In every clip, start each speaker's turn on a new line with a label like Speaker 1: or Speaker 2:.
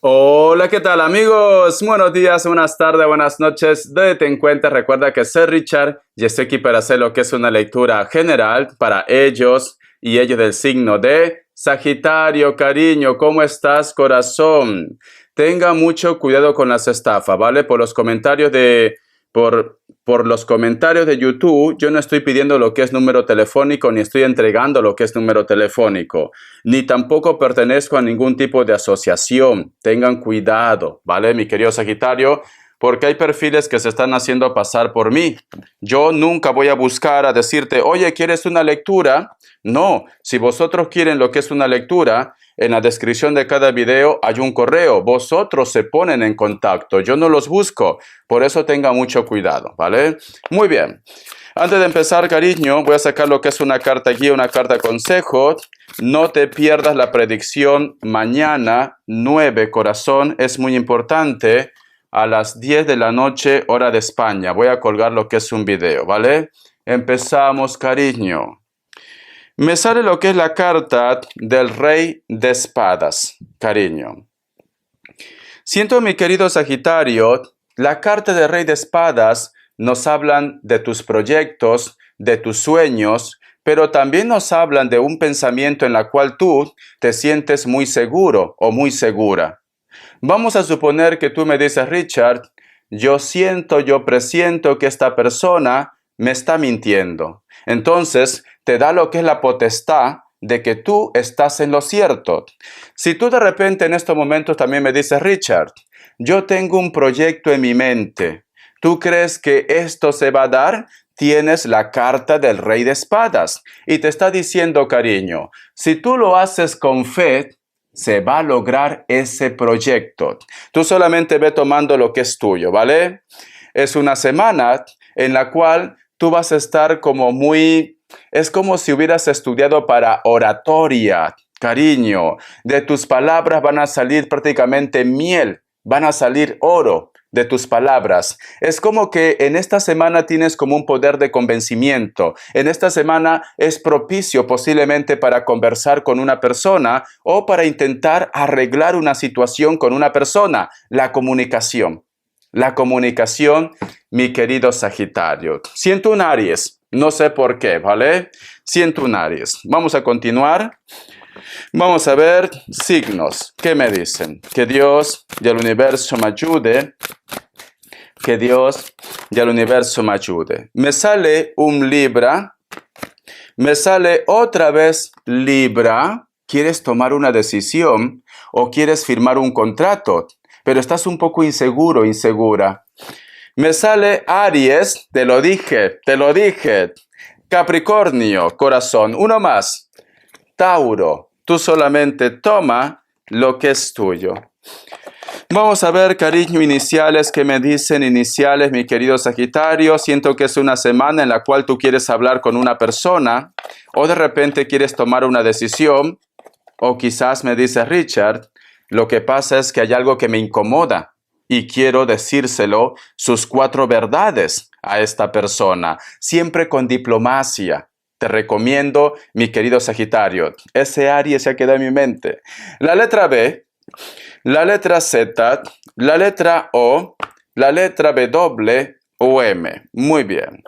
Speaker 1: Hola, ¿qué tal amigos? Buenos días, buenas tardes, buenas noches. Donde te encuentres, recuerda que soy Richard y estoy aquí para hacer lo que es una lectura general para ellos y ellos del signo de Sagitario. Cariño, ¿cómo estás, corazón? Tenga mucho cuidado con las estafas, ¿vale? Por los comentarios de YouTube, yo no estoy pidiendo lo que es número telefónico ni estoy entregando lo que es número telefónico, ni tampoco pertenezco a ningún tipo de asociación. Tengan cuidado, ¿vale, mi querido Sagitario? Porque hay perfiles que se están haciendo pasar por mí. Yo nunca voy a buscar a decirte, oye, ¿quieres una lectura? No, si vosotros quieren lo que es una lectura, en la descripción de cada video hay un correo. Vosotros se ponen en contacto, yo no los busco. Por eso tenga mucho cuidado, ¿vale? Muy bien. Antes de empezar, cariño, voy a sacar lo que es una carta guía, una carta consejo. No te pierdas la predicción mañana, 9, corazón. Es muy importante. A las 10 de la noche, hora de España. Voy a colgar lo que es un video, ¿vale? Empezamos, cariño. Me sale lo que es la carta del Rey de Espadas, cariño. Siento, mi querido Sagitario, la carta del Rey de Espadas nos hablan de tus proyectos, de tus sueños, pero también nos hablan de un pensamiento en la cual tú te sientes muy seguro o muy segura. Vamos a suponer que tú me dices, Richard, yo presiento que esta persona me está mintiendo. Entonces, te da lo que es la potestad de que tú estás en lo cierto. Si tú de repente en estos momentos también me dices, Richard, yo tengo un proyecto en mi mente, ¿tú crees que esto se va a dar? Tienes la carta del Rey de Espadas y te está diciendo, cariño, si tú lo haces con fe, se va a lograr ese proyecto. Tú solamente ve tomando lo que es tuyo, ¿vale? Es una semana en la cual tú vas a estar es como si hubieras estudiado para oratoria, cariño. De tus palabras van a salir prácticamente miel, van a salir oro de tus palabras. Es como que en esta semana tienes como un poder de convencimiento. En esta semana es propicio posiblemente para conversar con una persona o para intentar arreglar una situación con una persona. La comunicación. La comunicación, mi querido Sagitario. Siento un Aries. No sé por qué, ¿vale? Siento un Aries. Vamos a continuar. Vamos a ver signos. ¿Qué me dicen? Que Dios y el universo me ayude. Que Dios y el universo me ayude. Me sale un Libra. Me sale otra vez Libra. ¿Quieres tomar una decisión o quieres firmar un contrato? Pero estás un poco inseguro, insegura. Me sale Aries. Te lo dije, te lo dije. Capricornio, corazón. Uno más. Tauro, tú solamente toma lo que es tuyo. Vamos a ver, cariño, iniciales. ¿Qué me dicen iniciales, mi querido Sagitario? Siento que es una semana en la cual tú quieres hablar con una persona o de repente quieres tomar una decisión o quizás me dice Richard, lo que pasa es que hay algo que me incomoda y quiero decírselo sus 4 verdades a esta persona, siempre con diplomacia. Te recomiendo, mi querido Sagitario. Ese Aries se ha quedado en mi mente. La letra B, la letra Z, la letra O, la letra W o M. Muy bien.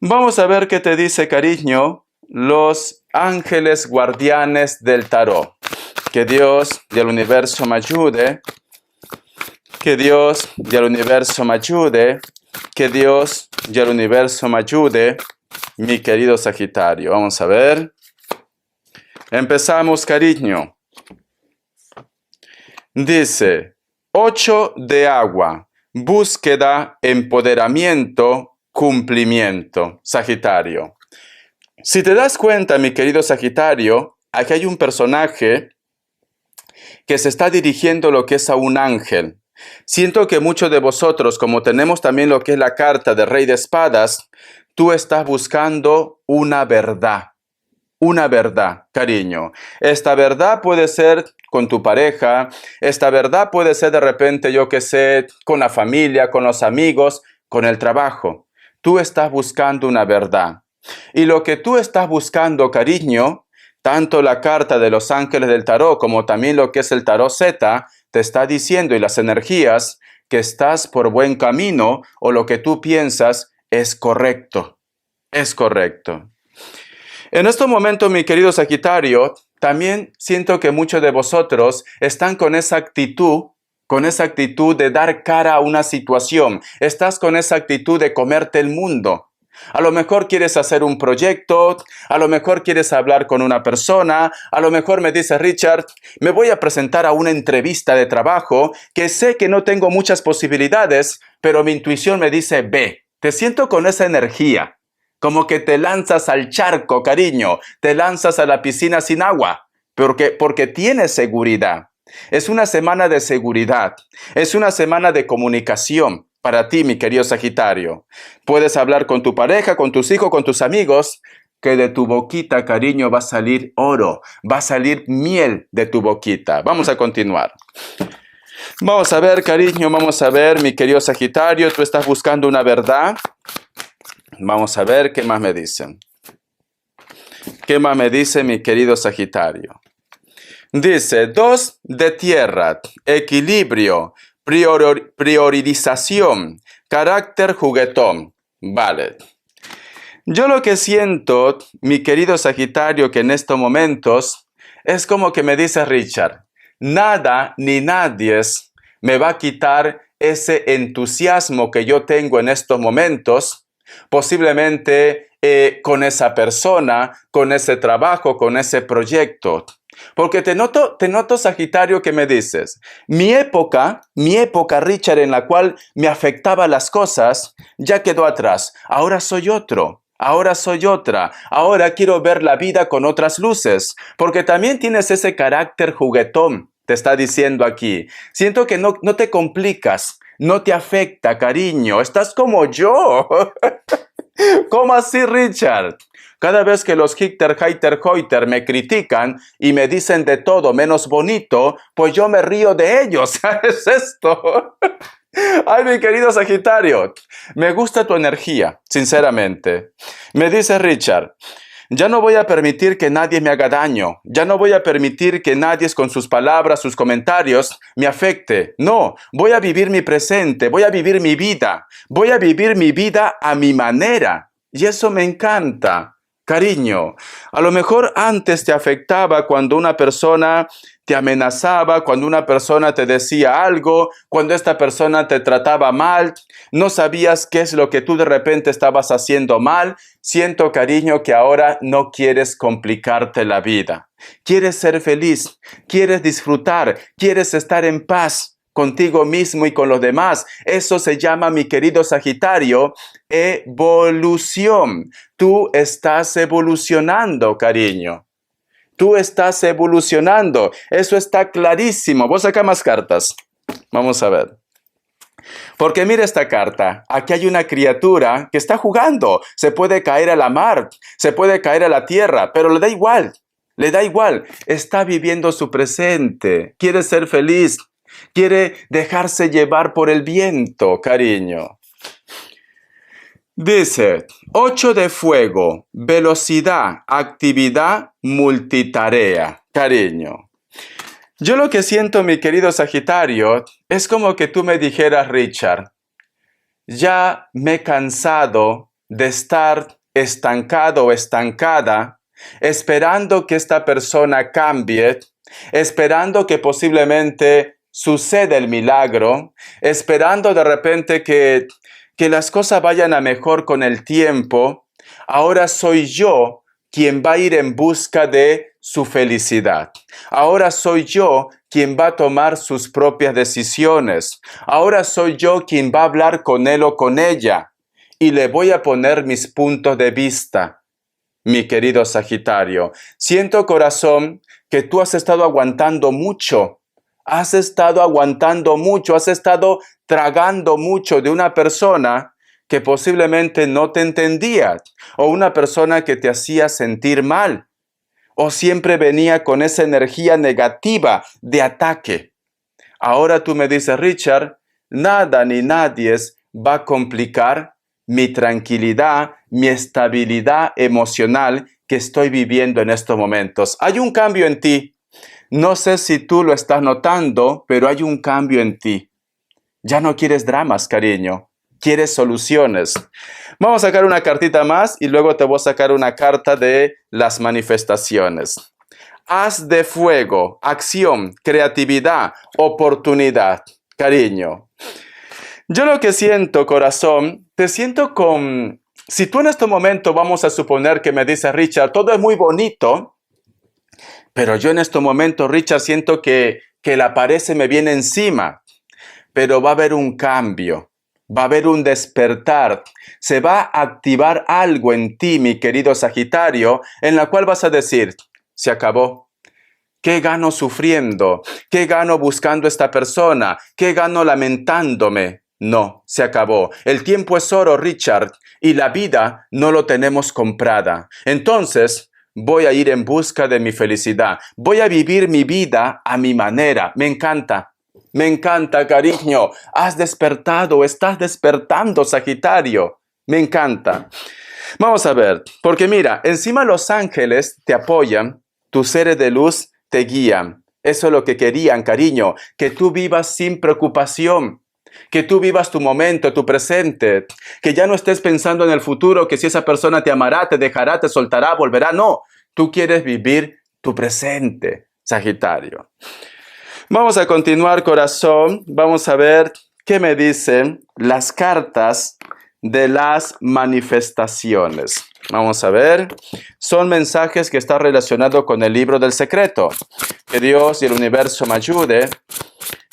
Speaker 1: Vamos a ver qué te dice, cariño, los ángeles guardianes del tarot. Que Dios y el universo me ayude. Que Dios y el universo me ayude. Que Dios y el universo me ayude. Mi querido Sagitario, vamos a ver. Empezamos, cariño. Dice, 8 de agua, búsqueda, empoderamiento, cumplimiento. Sagitario. Si te das cuenta, mi querido Sagitario, aquí hay un personaje que se está dirigiendo lo que es a un ángel. Siento que muchos de vosotros, como tenemos también lo que es la carta de Rey de Espadas, tú estás buscando una verdad, cariño. Esta verdad puede ser con tu pareja, esta verdad puede ser de repente, yo que sé, con la familia, con los amigos, con el trabajo. Tú estás buscando una verdad. Y lo que tú estás buscando, cariño, Tanto la carta de los ángeles del tarot como también lo que es el tarot Z te está diciendo, y las energías, que estás por buen camino o lo que tú piensas es correcto. Es correcto. En estos momentos, mi querido Sagitario, también siento que muchos de vosotros están con esa actitud de dar cara a una situación. Estás con esa actitud de comerte el mundo. A lo mejor quieres hacer un proyecto, a lo mejor quieres hablar con una persona, a lo mejor me dice Richard, me voy a presentar a una entrevista de trabajo que sé que no tengo muchas posibilidades, pero mi intuición me dice ve. Te siento con esa energía, como que te lanzas al charco, cariño, te lanzas a la piscina sin agua, porque tienes seguridad. Es una semana de seguridad, es una semana de comunicación. Para ti, mi querido Sagitario, puedes hablar con tu pareja, con tus hijos, con tus amigos, que de tu boquita, cariño, va a salir oro, va a salir miel de tu boquita. Vamos a continuar. Vamos a ver, cariño, vamos a ver, mi querido Sagitario, tú estás buscando una verdad. Vamos a ver qué más me dicen. ¿Qué más me dice mi querido Sagitario? Dice, 2 de tierra, equilibrio, priorización, carácter juguetón. Vale. Yo lo que siento, mi querido Sagitario, que en estos momentos es como que me dice Richard, nada ni nadie me va a quitar ese entusiasmo que yo tengo en estos momentos, posiblemente con esa persona, con ese trabajo, con ese proyecto. Porque te noto, Sagitario, que me dices, mi época, Richard, en la cual me afectaba las cosas, ya quedó atrás. Ahora soy otro. Ahora soy otra. Ahora quiero ver la vida con otras luces. Porque también tienes ese carácter juguetón, te está diciendo aquí. Siento que no te complicas, no te afecta, cariño. Estás como yo. ¿Cómo así, Richard? Cada vez que los Hoiter me critican y me dicen de todo menos bonito, pues yo me río de ellos. ¿Es esto? Ay, mi querido Sagitario, me gusta tu energía, sinceramente. Me dice Richard, ya no voy a permitir que nadie me haga daño. Ya no voy a permitir que nadie con sus palabras, sus comentarios, me afecte. No, voy a vivir mi presente, voy a vivir mi vida. Voy a vivir mi vida a mi manera. Y eso me encanta. Cariño, a lo mejor antes te afectaba cuando una persona te amenazaba, cuando una persona te decía algo, cuando esta persona te trataba mal, no sabías qué es lo que tú de repente estabas haciendo mal. Siento, cariño, que ahora no quieres complicarte la vida. Quieres ser feliz, quieres disfrutar, quieres estar en paz contigo mismo y con los demás. Eso se llama, mi querido Sagitario, evolución. Tú estás evolucionando, cariño. Tú estás evolucionando. Eso está clarísimo. Voy a sacar más cartas. Vamos a ver. Porque mira esta carta. Aquí hay una criatura que está jugando. Se puede caer a la mar, se puede caer a la tierra, pero le da igual. Le da igual. Está viviendo su presente. Quiere ser feliz. Quiere dejarse llevar por el viento, cariño. Dice, 8 de fuego, velocidad, actividad, multitarea, cariño. Yo lo que siento, mi querido Sagitario, es como que tú me dijeras, Richard, ya me he cansado de estar estancado o estancada, esperando que esta persona cambie, esperando que posiblemente suceda el milagro, esperando de repente que las cosas vayan a mejor con el tiempo. Ahora soy yo quien va a ir en busca de su felicidad. Ahora soy yo quien va a tomar sus propias decisiones. Ahora soy yo quien va a hablar con él o con ella. Y le voy a poner mis puntos de vista. Mi querido Sagitario, siento, corazón, que tú has estado aguantando mucho. Has estado aguantando mucho, has estado tragando mucho de una persona que posiblemente no te entendía, o una persona que te hacía sentir mal, o siempre venía con esa energía negativa de ataque. Ahora tú me dices, Richard, nada ni nadie va a complicar mi tranquilidad, mi estabilidad emocional que estoy viviendo en estos momentos. Hay un cambio en ti. No sé si tú lo estás notando, pero hay un cambio en ti. Ya no quieres dramas, cariño. Quieres soluciones. Vamos a sacar una cartita más y luego te voy a sacar una carta de las manifestaciones. Haz de fuego, acción, creatividad, oportunidad. Cariño. Yo lo que siento, corazón, te siento con... Si tú en este momento vamos a suponer que me dice Richard, todo es muy bonito, pero yo en este momento, Richard, siento que la pared se me viene encima, pero va a haber un cambio, va a haber un despertar, se va a activar algo en ti, mi querido Sagitario, en la cual vas a decir, se acabó. ¿Qué gano sufriendo? ¿Qué gano buscando a esta persona? ¿Qué gano lamentándome? No, se acabó. El tiempo es oro, Richard, y la vida no lo tenemos comprada. Entonces, voy a ir en busca de mi felicidad. Voy a vivir mi vida a mi manera. Me encanta. Me encanta, cariño. Has despertado, estás despertando, Sagitario. Me encanta. Vamos a ver, porque mira, encima los ángeles te apoyan, tus seres de luz te guían. Eso es lo que querían, cariño, que tú vivas sin preocupación. Que tú vivas tu momento, tu presente, que ya no estés pensando en el futuro, que si esa persona te amará, te dejará, te soltará, volverá. No, tú quieres vivir tu presente, Sagitario. Vamos a continuar, corazón. Vamos a ver qué me dicen las cartas de las manifestaciones. Vamos a ver. Son mensajes que están relacionados con el libro del secreto. Que Dios y el universo me ayude.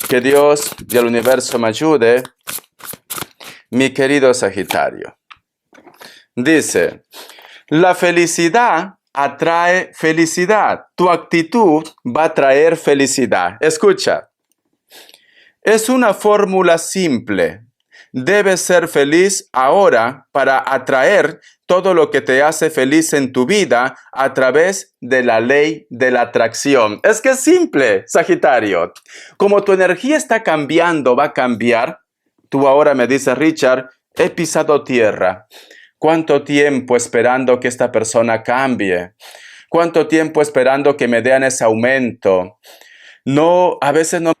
Speaker 1: Que Dios y el universo me ayude, mi querido Sagitario. Dice, la felicidad atrae felicidad. Tu actitud va a traer felicidad. Escucha, es una fórmula simple. Debes ser feliz ahora para atraer todo lo que te hace feliz en tu vida a través de la ley de la atracción. Es que es simple, Sagitario. Como tu energía está cambiando, va a cambiar. Tú ahora me dices, Richard, he pisado tierra. ¿Cuánto tiempo esperando que esta persona cambie? ¿Cuánto tiempo esperando que me den ese aumento? No, a veces no.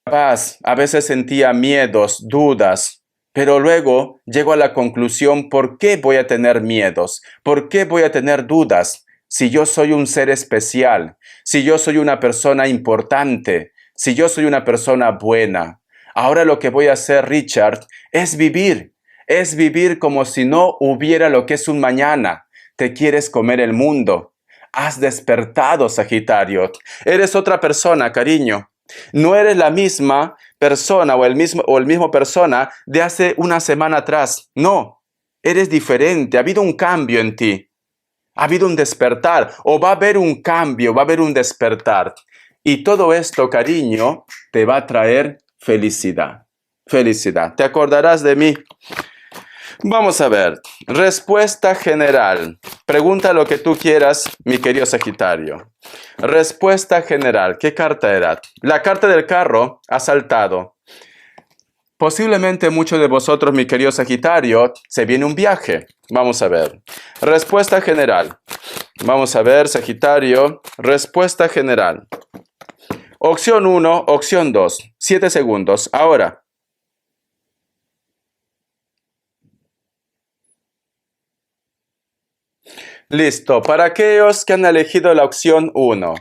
Speaker 1: Paz, a veces sentía miedos, dudas, pero luego llego a la conclusión, ¿por qué voy a tener miedos? ¿Por qué voy a tener dudas? Si yo soy un ser especial, si yo soy una persona importante, si yo soy una persona buena. Ahora lo que voy a hacer, Richard, es vivir como si no hubiera lo que es un mañana. Te quieres comer el mundo. Has despertado, Sagitario. Eres otra persona, cariño. No eres la misma persona o el mismo persona de hace una semana atrás. No, eres diferente. Ha habido un cambio en ti. Ha habido un despertar o va a haber un cambio, va a haber un despertar. Y todo esto, cariño, te va a traer felicidad. Felicidad. ¿Te acordarás de mí? Vamos a ver. Respuesta general. Pregunta lo que tú quieras, mi querido Sagitario. Respuesta general. ¿Qué carta era? La carta del carro ha saltado. Posiblemente muchos de vosotros, mi querido Sagitario, se viene un viaje. Vamos a ver. Respuesta general. Vamos a ver, Sagitario. Respuesta general. Opción 1, opción 2. 7 segundos. Ahora. Listo. Para aquellos que han elegido la opción 1,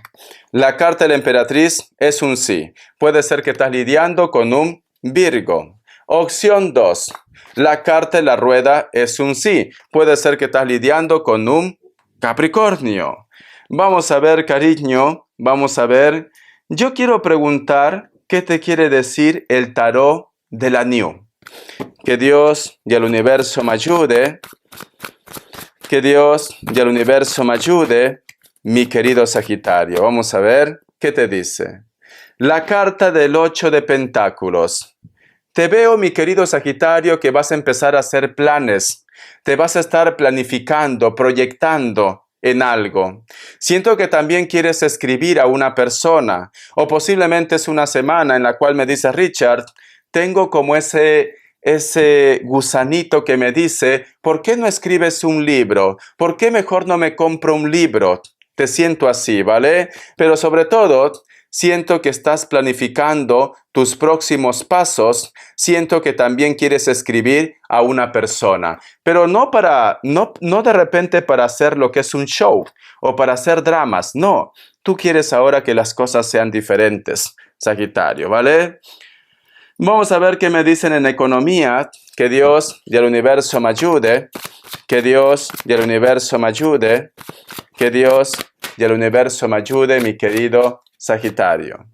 Speaker 1: la carta de la emperatriz es un sí. Puede ser que estás lidiando con un Virgo. Opción 2, la carta de la rueda es un sí. Puede ser que estás lidiando con un Capricornio. Vamos a ver, cariño. Vamos a ver. Yo quiero preguntar qué te quiere decir el tarot de la New. Que Dios y el universo me ayude. Que Dios y el universo me ayude, mi querido Sagitario. Vamos a ver qué te dice. La carta del 8 de Pentáculos. Te veo, mi querido Sagitario, que vas a empezar a hacer planes. Te vas a estar planificando, proyectando en algo. Siento que también quieres escribir a una persona. O posiblemente es una semana en la cual me dice, Richard, tengo como ese ese gusanito que me dice, ¿por qué no escribes un libro? ¿Por qué mejor no me compro un libro? Te siento así, ¿vale? Pero sobre todo, siento que estás planificando tus próximos pasos. Siento que también quieres escribir a una persona, pero no de repente para hacer lo que es un show o para hacer dramas. No, tú quieres ahora que las cosas sean diferentes, Sagitario, ¿vale? Vamos a ver qué me dicen en economía. Que Dios y el universo me ayude. Que Dios y el universo me ayude. Que Dios y el universo me ayude, mi querido Sagitario.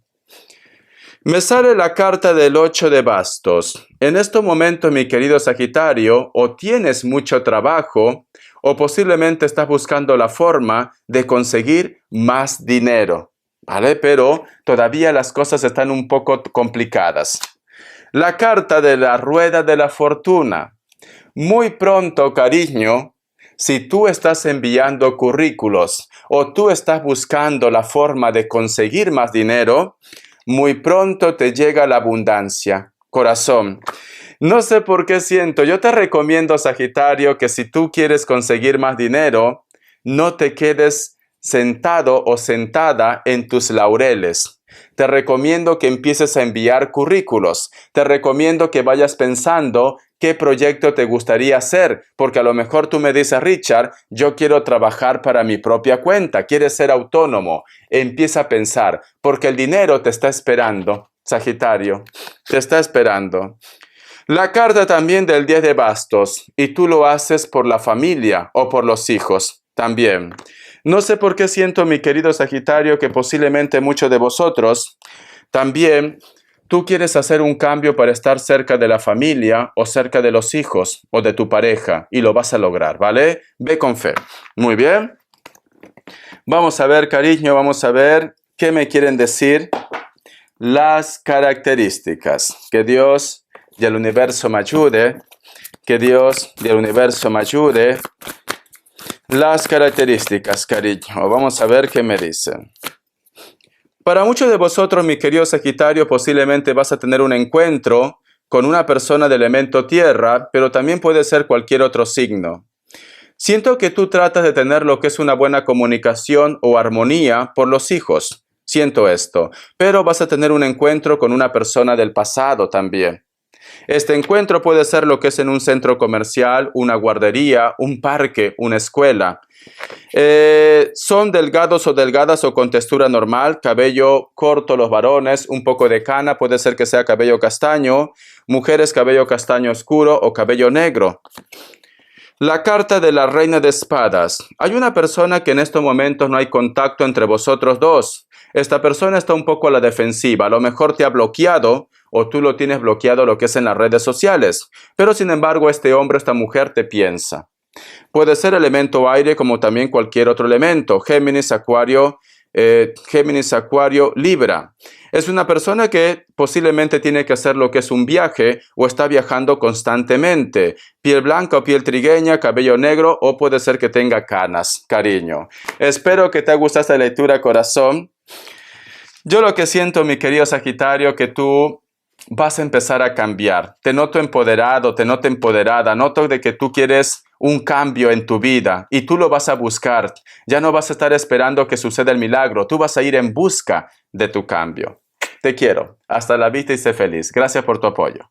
Speaker 1: Me sale la carta del 8 de bastos. En estos momentos, mi querido Sagitario, o tienes mucho trabajo o posiblemente estás buscando la forma de conseguir más dinero, ¿vale? Pero todavía las cosas están un poco complicadas. La carta de la rueda de la fortuna. Muy pronto, cariño, si tú estás enviando currículos o tú estás buscando la forma de conseguir más dinero, muy pronto te llega la abundancia. Corazón, no sé por qué siento, yo te recomiendo, Sagitario, que si tú quieres conseguir más dinero, no te quedes sentado o sentada en tus laureles. Te recomiendo que empieces a enviar currículos. Te recomiendo que vayas pensando qué proyecto te gustaría hacer, porque a lo mejor tú me dices, Richard, yo quiero trabajar para mi propia cuenta, quieres ser autónomo. Empieza a pensar, porque el dinero te está esperando, Sagitario, te está esperando. La carta también del 10 de bastos, y tú lo haces por la familia o por los hijos también. No sé por qué siento, mi querido Sagitario, que posiblemente muchos de vosotros también tú quieres hacer un cambio para estar cerca de la familia o cerca de los hijos o de tu pareja y lo vas a lograr, ¿vale? Ve con fe. Muy bien. Vamos a ver, cariño, vamos a ver qué me quieren decir las características. Que Dios y el universo me ayude. Que Dios y el universo me ayude. Las características, cariño. Vamos a ver qué me dicen. Para muchos de vosotros, mi querido Sagitario, posiblemente vas a tener un encuentro con una persona del elemento tierra, pero también puede ser cualquier otro signo. Siento que tú tratas de tener lo que es una buena comunicación o armonía por los hijos. Siento esto, pero vas a tener un encuentro con una persona del pasado también. Este encuentro puede ser lo que es en un centro comercial, una guardería, un parque, una escuela. Son delgados o delgadas o con textura normal, cabello corto los varones, un poco de cana, puede ser que sea cabello castaño, mujeres cabello castaño oscuro o cabello negro. La carta de la reina de espadas. Hay una persona que en estos momentos no hay contacto entre vosotros dos. Esta persona está un poco a la defensiva, a lo mejor te ha bloqueado o tú lo tienes bloqueado lo que es en las redes sociales. Pero sin embargo este hombre, esta mujer te piensa. Puede ser elemento aire como también cualquier otro elemento. Géminis, Acuario, Libra. Es una persona que posiblemente tiene que hacer lo que es un viaje o está viajando constantemente. Piel blanca o piel trigueña, cabello negro o puede ser que tenga canas, cariño. Espero que te guste esta lectura, corazón. Yo lo que siento, mi querido Sagitario, que tú vas a empezar a cambiar. Te noto empoderado, te noto empoderada. Noto de que tú quieres un cambio en tu vida y tú lo vas a buscar. Ya no vas a estar esperando que suceda el milagro. Tú vas a ir en busca de tu cambio. Te quiero. Hasta la vista y sé feliz. Gracias por tu apoyo.